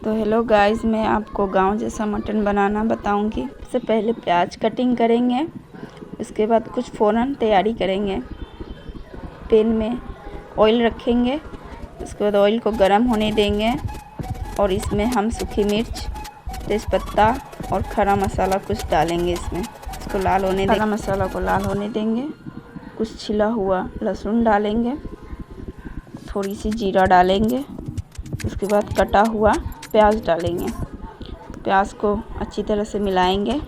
तो hello guys, मैं आपको गांव जैसा मटन बनाना बताऊंगी। सबसे पहले प्याज कटिंग करेंगे, उसके बाद कुछ फ़ौरन तैयारी करेंगे। पैन में ऑयल रखेंगे, उसके बाद ऑयल को गर्म होने देंगे और इसमें हम सूखी मिर्च, तेज़पत्ता और खड़ा मसाला कुछ डालेंगे। इसको लाल होने देंगे। खड़ा मसाला को लाल होने देंगे। कुछ छिला हुआ लहसुन डालेंगे, थोड़ी सी जीरा डालेंगे। उसके बाद कटा हुआ प्याज डालेंगे। प्याज को अच्छी तरह से मिलाएंगे।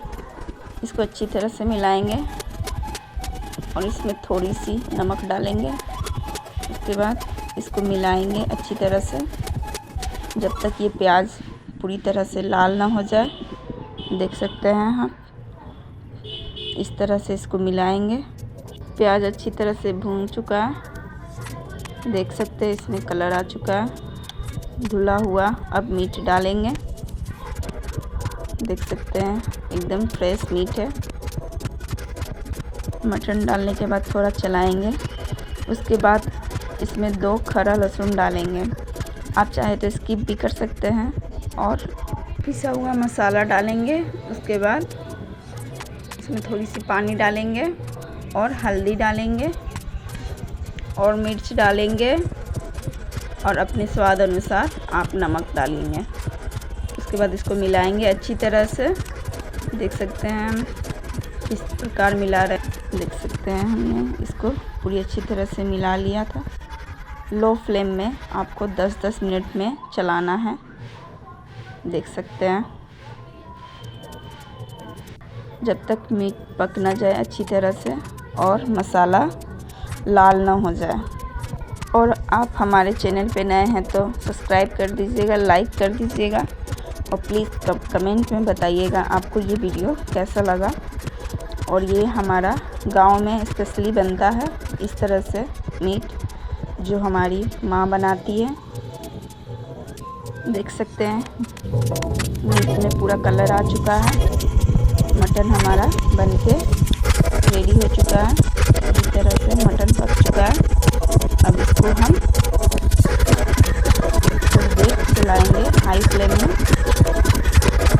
इसको अच्छी तरह से मिलाएंगे और इसमें थोड़ी सी नमक डालेंगे। उसके बाद इसको मिलाएंगे अच्छी तरह से जब तक ये प्याज पूरी तरह से लाल ना हो जाए। देख सकते हैं हम, इस तरह से इसको मिलाएंगे। प्याज अच्छी तरह से भून चुका है, देख सकते हैं इसमें कलर आ चुका है धुला हुआ। अब मीट डालेंगे, देख सकते हैं एकदम फ्रेश मीट है। मटन डालने के बाद थोड़ा चलाएंगे। उसके बाद इसमें 2 खड़ा लहसुन डालेंगे। आप चाहे तो स्किप भी कर सकते हैं। और पिसा हुआ मसाला डालेंगे। उसके बाद इसमें थोड़ी सी पानी डालेंगे और हल्दी डालेंगे और मिर्च डालेंगे और अपने स्वाद अनुसार आप नमक डालेंगे। उसके बाद इसको मिलाएंगे अच्छी तरह से। देख सकते हैं हम किस प्रकार मिला रहे। देख सकते हैं हमने इसको पूरी अच्छी तरह से मिला लिया था। लो फ्लेम में आपको 10-10 मिनट में चलाना है। देख सकते हैं जब तक मीट पक ना जाए अच्छी तरह से और मसाला लाल ना हो जाए। और आप हमारे चैनल पे नए हैं तो सब्सक्राइब कर दीजिएगा, लाइक कर दीजिएगा और प्लीज़ कमेंट में बताइएगा आपको ये वीडियो कैसा लगा। और ये हमारा गांव में स्पेशली बनता है इस तरह से मीट, जो हमारी माँ बनाती है। देख सकते हैं मीट में पूरा कलर आ चुका है। मटन हमारा बनके रेडी हो चुका है। इस तरह से मटन पक चुका है। अब इसको हम थोड़ी देर चलाएंगे हाई फ्लेम में।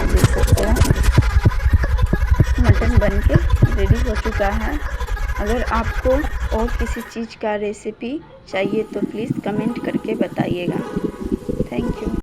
देख सकते हैं मटन बनके रेडी हो चुका है। अगर आपको और किसी चीज़ का रेसिपी चाहिए तो प्लीज़ कमेंट करके बताइएगा। Thank you.